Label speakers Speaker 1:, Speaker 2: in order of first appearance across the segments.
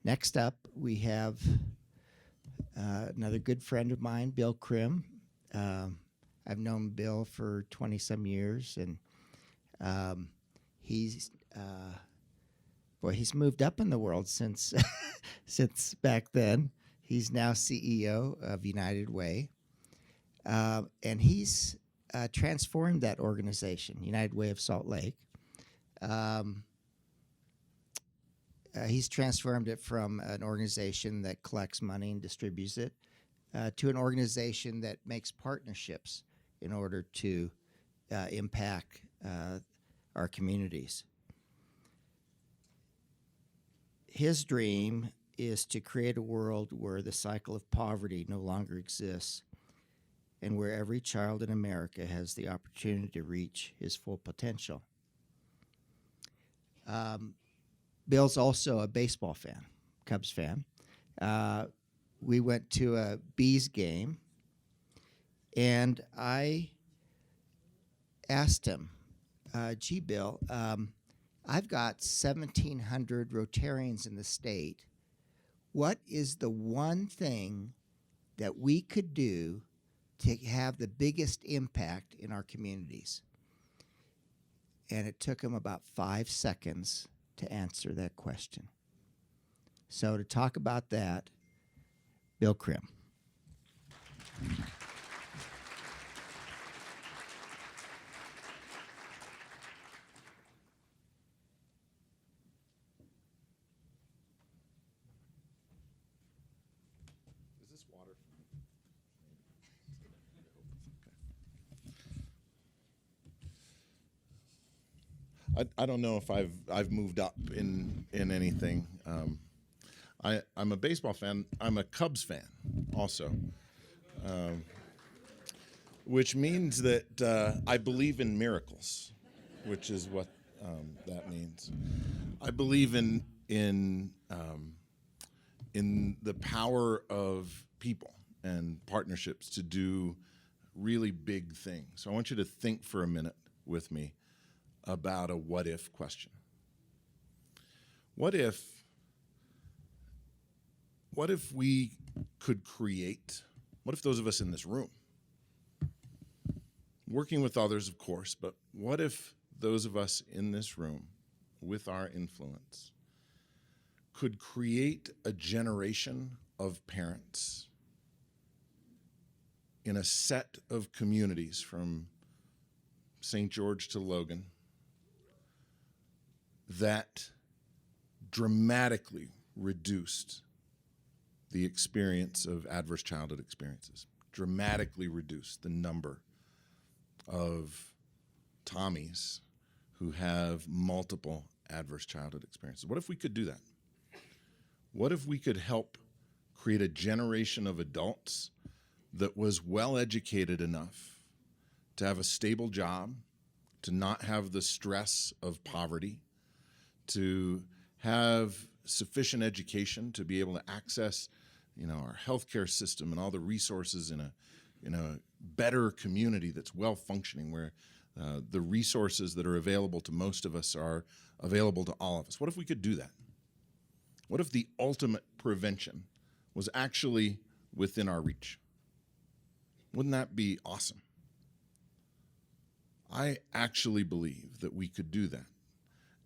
Speaker 1: Next up, we have another good friend of mine, Bill Crim. I've known Bill for 20-some years, and he's he's moved up in the world since since back then. He's now CEO of United Way, and he's transformed that organization, United Way of Salt Lake. He's transformed it from an organization that collects money and distributes it to an organization that makes partnerships in order to impact our communities. His dream is to create a world where the cycle of poverty no longer exists and where every child in America has the opportunity to reach his full potential. Bill's also a baseball fan, Cubs fan. We went to a Bees game, and I asked him, gee, Bill, I've got 1,700 Rotarians in the state. What is the one thing that we could do to have the biggest impact in our communities? And it took him about 5 seconds to answer that question. So to talk about that, Bill Crim.
Speaker 2: Is this water? I don't know if I've moved up in anything. I'm a baseball fan. I'm a Cubs fan also, which means that I believe in miracles, which is what that means. I believe in the power of people and partnerships to do really big things. So I want you to think for a minute with me about a what if question. What if we could create, what if those of us in this room, working with others, of course, but what if those of us in this room with our influence could create a generation of parents in a set of communities from St. George to Logan that dramatically reduced the experience of adverse childhood experiences, dramatically reduced the number of Tommies who have multiple adverse childhood experiences. What if we could do that? What if we could help create a generation of adults that was well educated enough to have a stable job, to not have the stress of poverty, to have sufficient education to be able to access, our healthcare system and all the resources in a better community that's well functioning, where the resources that are available to most of us are available to all of us. What if we could do that? What if the ultimate prevention was actually within our reach? Wouldn't that be awesome? I actually believe that we could do that.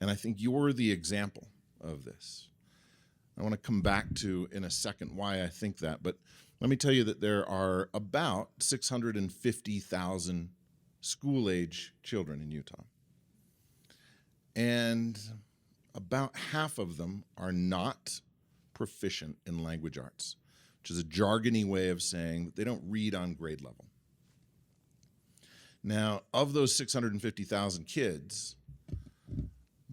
Speaker 2: And I think you're the example of this. I want to come back to in a second why I think that, but let me tell you that there are about 650,000 school-age children in Utah. And about half of them are not proficient in language arts, which is a jargony way of saying that they don't read on grade level. Now, of those 650,000 kids,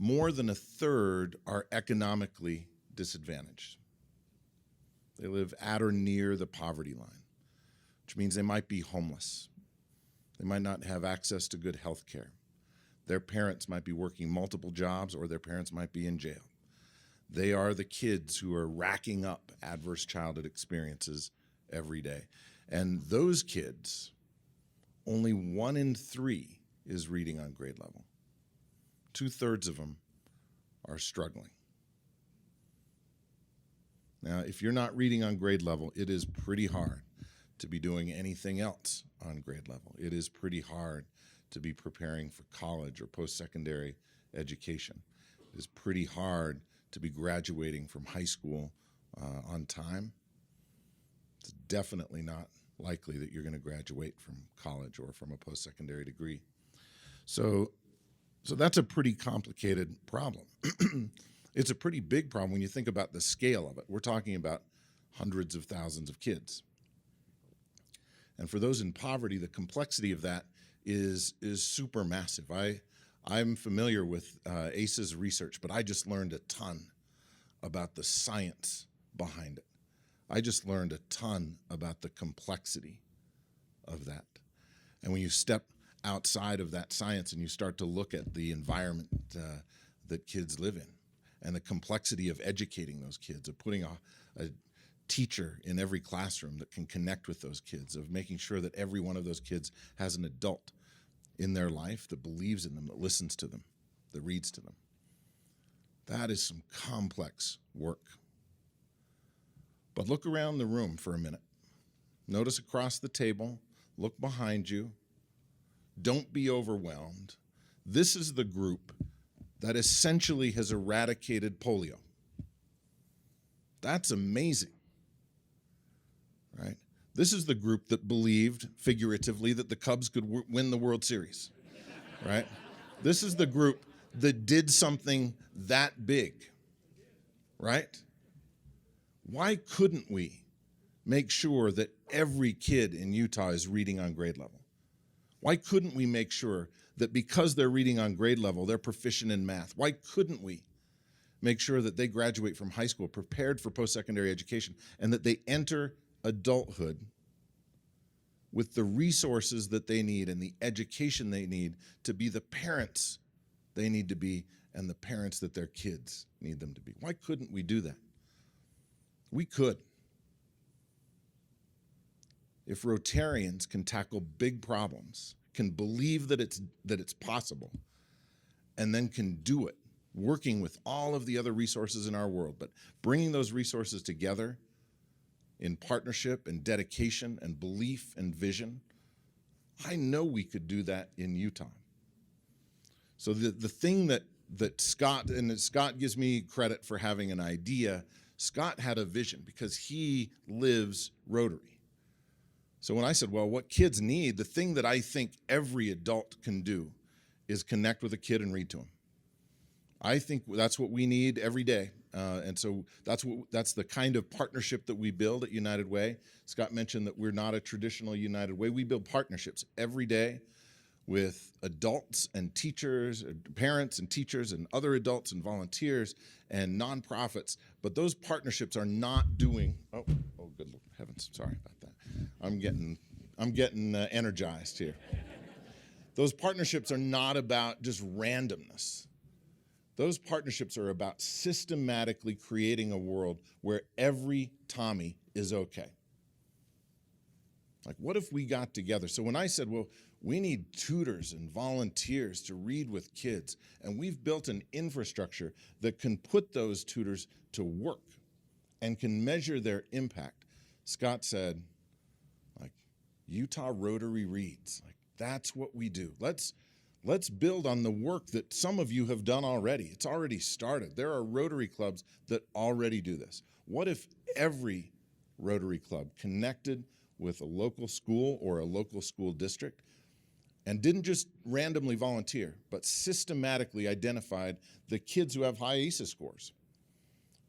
Speaker 2: more than a third are economically disadvantaged. They live at or near the poverty line, which means they might be homeless. They might not have access to good health care. Their parents might be working multiple jobs, or their parents might be in jail. They are the kids who are racking up adverse childhood experiences every day. And those kids, only 1 in 3 is reading on grade level. 2/3 of them are struggling. Now, if you're not reading on grade level, it is pretty hard to be doing anything else on grade level. It is pretty hard to be preparing for college or post-secondary education. It is pretty hard to be graduating from high school on time. It's definitely not likely that you're going to graduate from college or from a post-secondary degree. So that's a pretty complicated problem. It's a pretty big problem when you think about the scale of it. We're talking about hundreds of thousands of kids. And for those in poverty, the complexity of that is super massive. I'm familiar with ACE's research, but I just learned a ton about the science behind it. I just learned a ton about the complexity of that. And when you step outside of that science and you start to look at the environment that kids live in and the complexity of educating those kids, of putting a teacher in every classroom that can connect with those kids, of making sure that every one of those kids has an adult in their life that believes in them, that listens to them, that reads to them. That is some complex work. But look around the room for a minute. Notice across the table, look behind you. Don't be overwhelmed. This is the group that essentially has eradicated polio. That's amazing, right? This is the group that believed, figuratively, that the Cubs could win the World Series, right? This is the group that did something that big, right? Why couldn't we make sure that every kid in Utah is reading on grade level? Why couldn't we make sure that because they're reading on grade level, they're proficient in math? Why couldn't we make sure that they graduate from high school prepared for post-secondary education and that they enter adulthood with the resources that they need and the education they need to be the parents they need to be and the parents that their kids need them to be? Why couldn't we do that? We could. If Rotarians can tackle big problems, can believe that it's possible, and then can do it, working with all of the other resources in our world, but bringing those resources together in partnership and dedication and belief and vision, I know we could do that in Utah. So the thing that Scott, and Scott gives me credit for having an idea, Scott had a vision because he lives Rotary. So when I said, well, what kids need, the thing that I think every adult can do is connect with a kid and read to him. I think that's what we need every day. And so that's the kind of partnership that we build at United Way. Scott mentioned that we're not a traditional United Way. We build partnerships every day with adults and teachers, parents and teachers and other adults and volunteers and nonprofits. But those partnerships are not doing, oh good heavens, sorry about that. I'm getting energized here. Those partnerships are not about just randomness. Those partnerships are about systematically creating a world where every Tommy is okay. Like, what if we got together? So when I said, well, we need tutors and volunteers to read with kids, and we've built an infrastructure that can put those tutors to work and can measure their impact, Scott said, like, Utah Rotary reads. Like, that's what we do. Let's build on the work that some of you have done already. It's already started. There are Rotary clubs that already do this. What if every Rotary club connected with a local school or a local school district and didn't just randomly volunteer, but systematically identified the kids who have high ACES scores?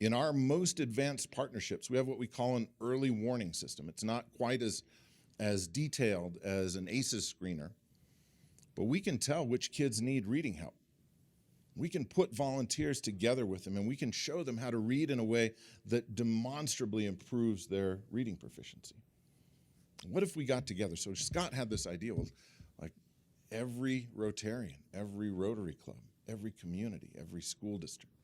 Speaker 2: In our most advanced partnerships, we have what we call an early warning system. It's not quite as detailed as an ACES screener, but we can tell which kids need reading help. We can put volunteers together with them, and we can show them how to read in a way that demonstrably improves their reading proficiency. What if we got together? So Scott had this idea, well, like every Rotarian, every Rotary club, every community, every school district,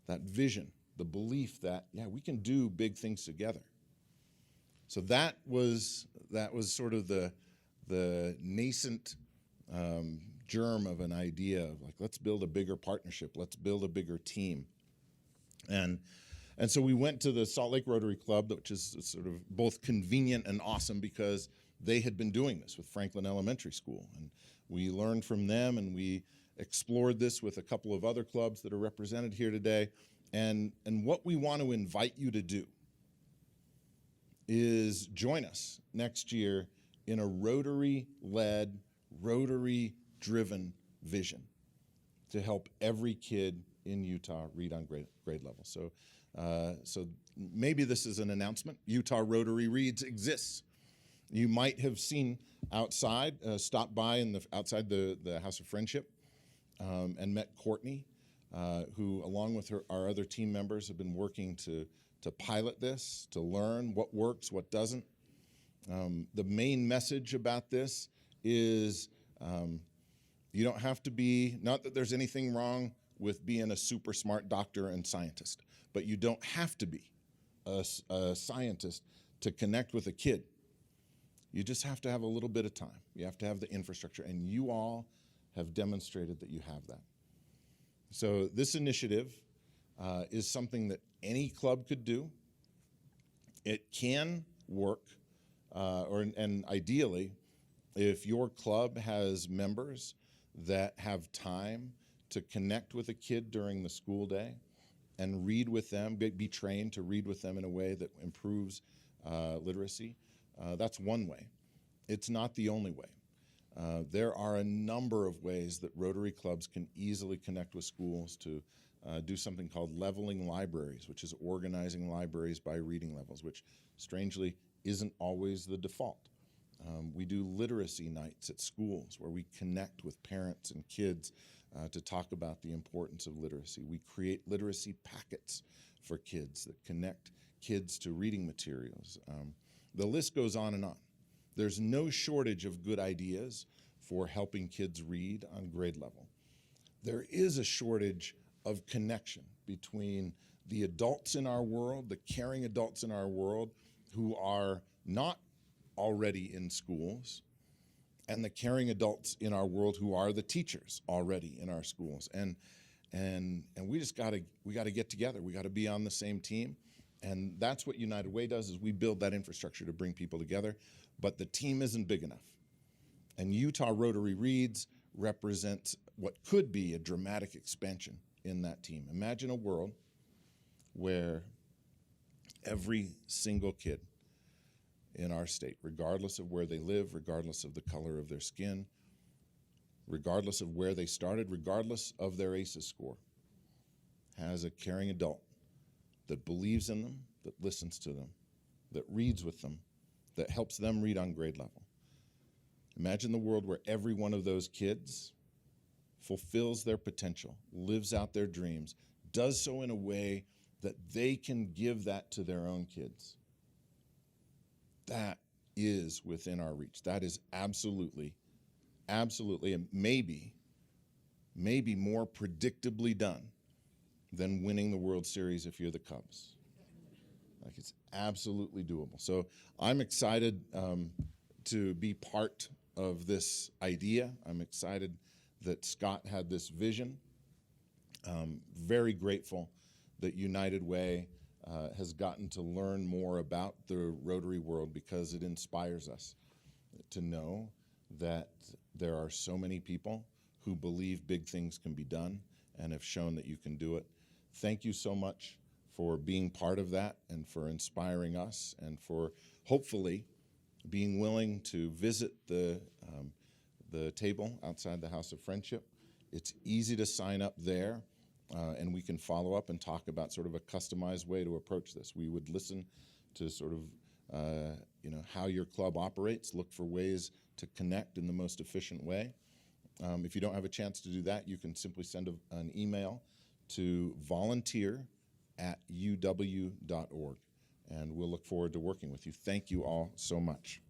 Speaker 2: that vision, the belief that, yeah, we can do big things together. So that was sort of the nascent germ of an idea of like, let's build a bigger partnership, let's build a bigger team. And And so we went to the Salt Lake Rotary Club, which is sort of both convenient and awesome because they had been doing this with Franklin Elementary School. And we learned from them, and we explored this with a couple of other clubs that are represented here today. And what we want to invite you to do is join us next year in a Rotary-led, Rotary-driven vision to help every kid in Utah read on grade level. So maybe this is an announcement. Utah Rotary Reads exists. You might have seen outside, stopped by outside the House of Friendship and met Courtney, who, along with our other team members, have been working to pilot this, to learn what works, what doesn't. The main message about this is you don't have to be, not that there's anything wrong with being a super smart doctor and scientist, but you don't have to be a scientist to connect with a kid. You just have to have a little bit of time. You have to have the infrastructure, and you all have demonstrated that you have that. So this initiative is something that any club could do. It can work, and ideally, if your club has members that have time to connect with a kid during the school day and read with them, be trained to read with them in a way that improves literacy, that's one way. It's not the only way. There are a number of ways that Rotary clubs can easily connect with schools to do something called leveling libraries, which is organizing libraries by reading levels, which strangely isn't always the default. We do literacy nights at schools where we connect with parents and kids to talk about the importance of literacy. We create literacy packets for kids that connect kids to reading materials. The list goes on and on. There's no shortage of good ideas for helping kids read on grade level. There is a shortage of connection between the adults in our world, the caring adults in our world who are not already in schools, and the caring adults in our world who are the teachers already in our schools. And we just gotta get together. We gotta be on the same team. And that's what United Way does, is we build that infrastructure to bring people together, but the team isn't big enough. And Utah Rotary Reads represents what could be a dramatic expansion in that team. Imagine a world where every single kid in our state, regardless of where they live, regardless of the color of their skin, regardless of where they started, regardless of their ACEs score, has a caring adult that believes in them, that listens to them, that reads with them, that helps them read on grade level. Imagine the world where every one of those kids fulfills their potential, lives out their dreams, does so in a way that they can give that to their own kids. That is within our reach. That is absolutely, and maybe more predictably done than winning the World Series if you're the Cubs. Like, it's absolutely doable. So I'm excited to be part of this idea. I'm excited that Scott had this vision. Very grateful that United Way has gotten to learn more about the Rotary world, because it inspires us to know that there are so many people who believe big things can be done and have shown that you can do it. Thank you so much for being part of that and for inspiring us and for hopefully being willing to visit the table outside the House of Friendship. It's easy to sign up there, and we can follow up and talk about sort of a customized way to approach this. We would listen to sort of how your club operates, look for ways to connect in the most efficient way. If you don't have a chance to do that, you can simply send an email to volunteer@uw.org, and we'll look forward to working with you. Thank you all so much.